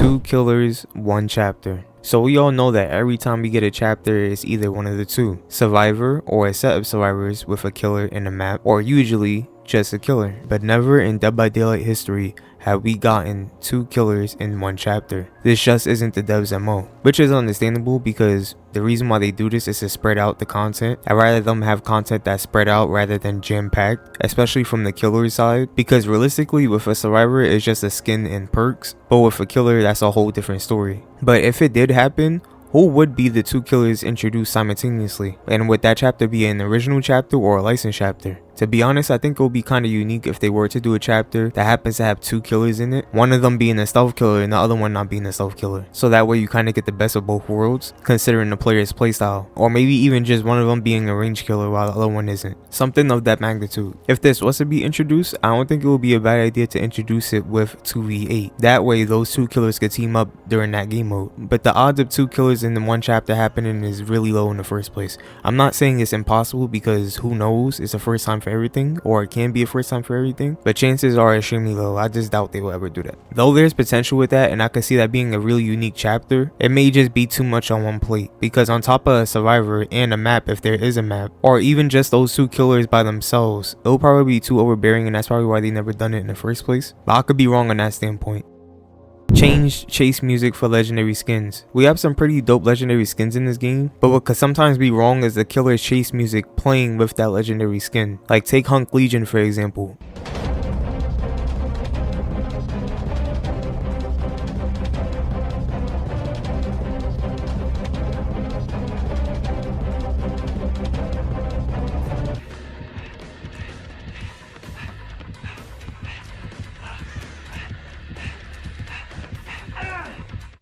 2 killers, 1 chapter. So we all know that every time we get a chapter, it's either one of the two: survivor or a set of survivors with a killer in a map, or usually just a killer. But never in Dead by Daylight history have we gotten 2 killers in 1 chapter. This just isn't the devs MO, which is understandable because the reason why they do this is to spread out the content. I'd rather them have content that's spread out rather than jam-packed, especially from the killer side, because realistically with a survivor it's just a skin and perks, but with a killer that's a whole different story. But if it did happen, who would be the 2 killers introduced simultaneously? And would that chapter be an original chapter or a licensed chapter? To be honest, I think it would be kind of unique if they were to do a chapter that happens to have 2 killers in it, one of them being a stealth killer and the other one not being a stealth killer. So that way you kind of get the best of both worlds, considering the player's playstyle. Or maybe even just one of them being a range killer while the other one isn't. Something of that magnitude. If this was to be introduced, I don't think it would be a bad idea to introduce it with 2v8. That way those 2 killers could team up during that game mode. But the odds of 2 killers in the 1 chapter happening is really low in the first place. I'm not saying it's impossible because who knows, it's the first time for everything, or it can be a first time for everything, but chances are extremely low. I just doubt they will ever do that. Though there's potential with that, and I could see that being a really unique chapter, it may just be too much on one plate, because on top of a survivor and a map, if there is a map, or even just those 2 killers by themselves, it'll probably be too overbearing, and that's probably why they never done it in the first place. But I could be wrong on that standpoint. Change chase music for legendary skins. We have some pretty dope legendary skins in this game, but what could sometimes be wrong is the killer's chase music playing with that legendary skin. Like take Hunk Legion for example.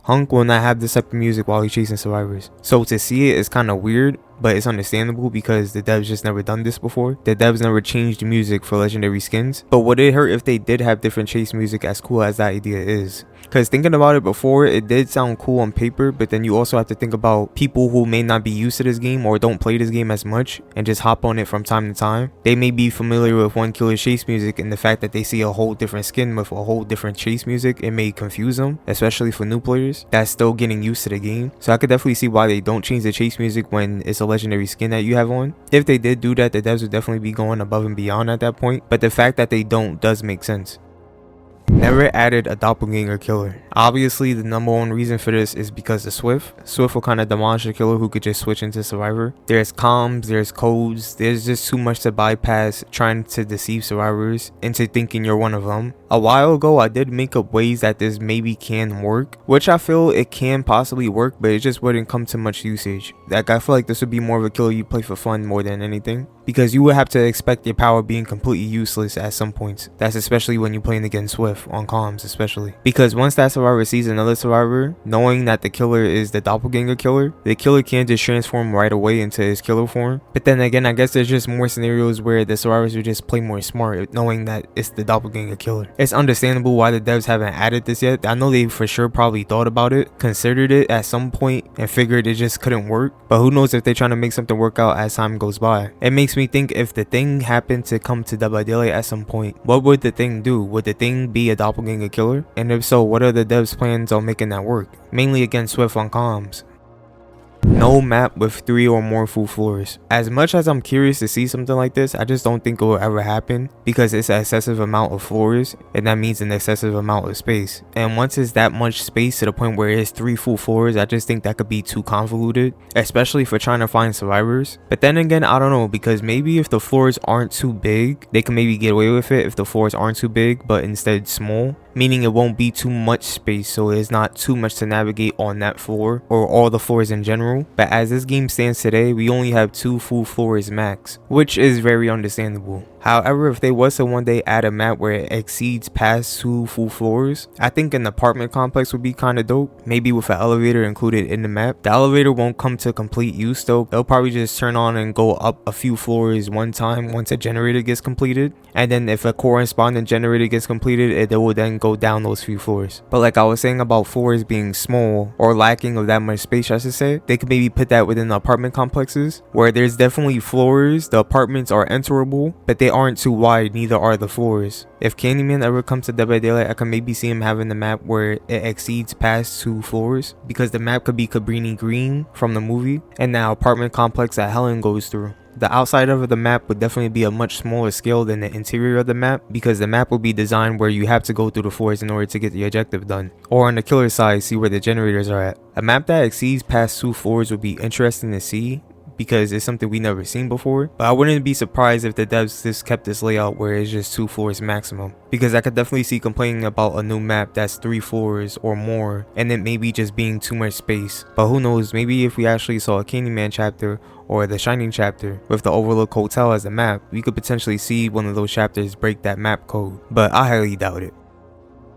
Hunk will not have this type of music while he's chasing survivors. So to see it is kind of weird, but it's understandable because the devs just never done this before. The devs never changed music for legendary skins. But would it hurt if they did have different chase music, as cool as that idea is? Because thinking about it before, it did sound cool on paper, but then you also have to think about people who may not be used to this game or don't play this game as much and just hop on it from time to time. They may be familiar with one killer's chase music, and the fact that they see a whole different skin with a whole different chase music, it may confuse them, especially for new players that's still getting used to the game. So I could definitely see why they don't change the chase music when it's a legendary skin that you have on. If they did do that, the devs would definitely be going above and beyond at that point, but the fact that they don't does make sense. Never added a Doppelganger Killer. Obviously, the number one reason for this is because of Swift. Swift will kind of demolish a killer who could just switch into survivor. There's comms, there's codes, there's just too much to bypass trying to deceive survivors into thinking you're one of them. A while ago, I did make up ways that this maybe can work, which I feel it can possibly work, but it just wouldn't come to much usage. Like, I feel like this would be more of a killer you play for fun more than anything, because you would have to expect your power being completely useless at some points. That's especially when you're playing against Swift on comms, especially because once that survivor sees another survivor, knowing that the killer is the Doppelganger Killer, the killer can't just transform right away into his killer form. But then again, I guess there's just more scenarios where the survivors would just play more smart, knowing that it's the Doppelganger Killer. It's understandable why the devs haven't added this yet. I know they for sure probably thought about it, considered it at some point, and figured it just couldn't work, but who knows if they're trying to make something work out as time goes by. It makes me think, if the thing happened to come to Dead by Daylight at some point, what would the thing do? Would the thing be a Doppelganger Killer? And if so, what are the devs' plans on making that work? Mainly against Swift on comms. No map with 3 or more full floors. As much as I'm curious to see something like this, I just don't think it will ever happen, because it's an excessive amount of floors, and that means an excessive amount of space. And once it's that much space to the point where it's 3 full floors, I just think that could be too convoluted, especially for trying to find survivors. But then again, I don't know, because maybe if the floors aren't too big, they can maybe get away with it if the floors aren't too big, but instead small. Meaning it won't be too much space, so there's not too much to navigate on that floor, or all the floors in general. But as this game stands today, we only have 2 full floors max, which is very understandable. However, if they was to one day add a map where it exceeds past 2 full floors, I think an apartment complex would be kind of dope, maybe with an elevator included in the map. The elevator won't come to complete use though. They'll probably just turn on and go up a few floors one time once a generator gets completed, and then if a corresponding generator gets completed, it will then go down those few floors. But like I was saying about floors being small or lacking of that much space, I should say, they could maybe put that within the apartment complexes where there's definitely floors, the apartments are enterable, but they aren't too wide, neither are the floors. If Candyman ever comes to Dead by Daylight, I can maybe see him having the map where it exceeds past 2 floors, because the map could be Cabrini Green from the movie, and that apartment complex that Helen goes through. The outside of the map would definitely be a much smaller scale than the interior of the map, because the map will be designed where you have to go through the floors in order to get the objective done. Or on the killer side, see where the generators are at. A map that exceeds past 2 floors would be interesting to see, because it's something we never seen before, but I wouldn't be surprised if the devs just kept this layout where it's just 2 floors maximum, because I could definitely see complaining about a new map that's 3 floors or more and it maybe just being too much space. But who knows, maybe if we actually saw a Candyman chapter or the Shining chapter with the Overlook Hotel as a map, we could potentially see one of those chapters break that map code, but I highly doubt it.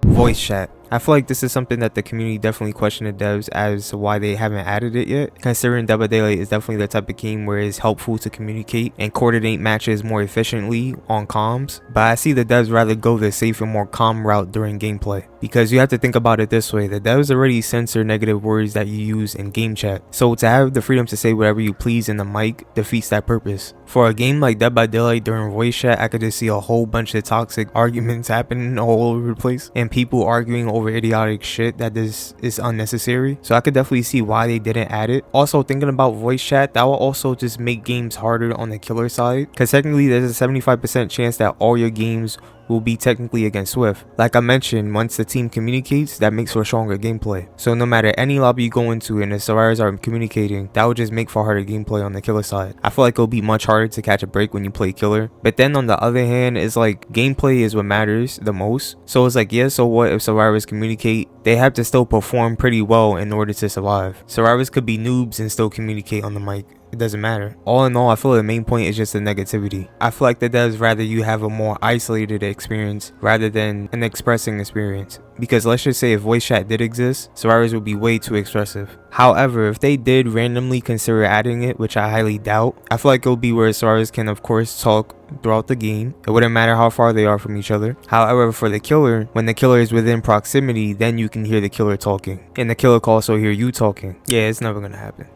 Voice chat. I feel like this is something that the community definitely questioned the devs as to why they haven't added it yet, considering Dead by Daylight is definitely the type of game where it's helpful to communicate and coordinate matches more efficiently on comms, but I see the devs rather go the safer, more calm route during gameplay, because you have to think about it this way: the devs already censor negative words that you use in game chat, so to have the freedom to say whatever you please in the mic defeats that purpose. For a game like Dead by Daylight, during voice chat, I could just see a whole bunch of toxic arguments happening all over the place and people arguing over idiotic shit that is unnecessary, so I could definitely see why they didn't add it. Also, thinking about voice chat, that will also just make games harder on the killer side, because technically there's a 75% chance that all your games will be technically against Swift. Like I mentioned, once the team communicates, that makes for stronger gameplay. So no matter any lobby you go into and the survivors are communicating, that would just make for harder gameplay on the killer side. I feel like it'll be much harder to catch a break when you play killer. But then on the other hand, it's like gameplay is what matters the most. So it's like, yeah, so what if survivors communicate? They have to still perform pretty well in order to survive. Survivors could be noobs and still communicate on the mic. It doesn't matter. All in all, I feel like the main point is just the negativity. I feel like the devs rather you have a more isolated experience rather than an expressing experience. Because let's just say if voice chat did exist, survivors would be way too expressive. However, if they did randomly consider adding it, which I highly doubt, I feel like it would be where survivors can of course talk throughout the game. It wouldn't matter how far they are from each other. However, for the killer, when the killer is within proximity, then you can hear the killer talking. And the killer can also hear you talking. Yeah, it's never gonna happen.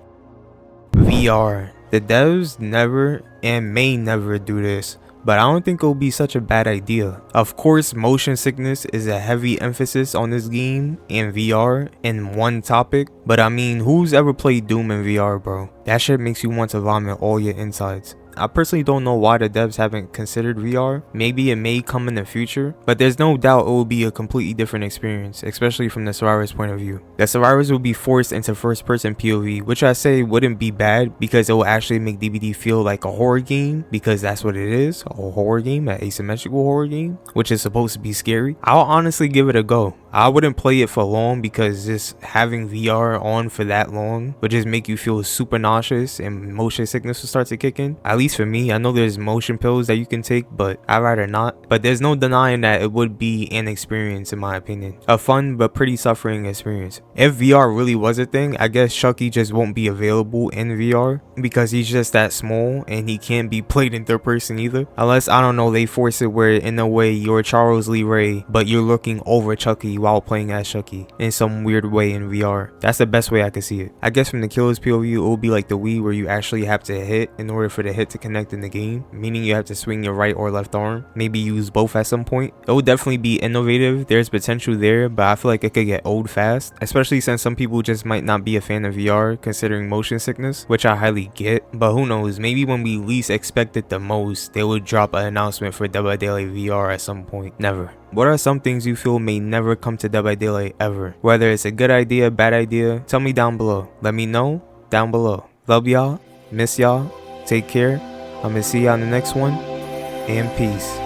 VR. The devs never and may never do this, but I don't think it'll be such a bad idea. Of course, motion sickness is a heavy emphasis on this game and VR in one topic, but I mean, who's ever played Doom in VR, bro? That shit makes you want to vomit all your insides. I personally don't know why the devs haven't considered VR. Maybe it may come in the future, but there's no doubt it will be a completely different experience, especially from the survivors' point of view. The survivors will be forced into first-person POV, which I say wouldn't be bad because it will actually make DBD feel like a horror game, because that's what it is, a horror game, an asymmetrical horror game, which is supposed to be scary. I'll honestly give it a go. I wouldn't play it for long because just having VR on for that long would just make you feel super nauseous and motion sickness will start to kick in. At least for me, I know there's motion pills that you can take, but I'd rather not. But there's no denying that it would be an experience, in my opinion. A fun but pretty suffering experience. If VR really was a thing, I guess Chucky just won't be available in VR because he's just that small and he can't be played in third person either. Unless, I don't know, they force it where in a way you're Charles Lee Ray, but you're looking over Chucky while playing as Chucky in some weird way in VR. That's the best way I can see it. I guess from the killer's POV, it will be like the Wii where you actually have to hit in order for the hit to connect in the game, meaning you have to swing your right or left arm, maybe use both at some point. It will definitely be innovative. There's potential there, but I feel like it could get old fast, especially since some people just might not be a fan of VR considering motion sickness, which I highly get. But who knows, maybe when we least expect it the most, they would drop an announcement for Dead by Daylight VR at some point. Never. What are some things you feel may never come to Dead by Daylight ever? Whether it's a good idea, bad idea, tell me down below. Let me know down below. Love y'all, miss y'all, take care. I'm gonna see y'all in the next one, and peace.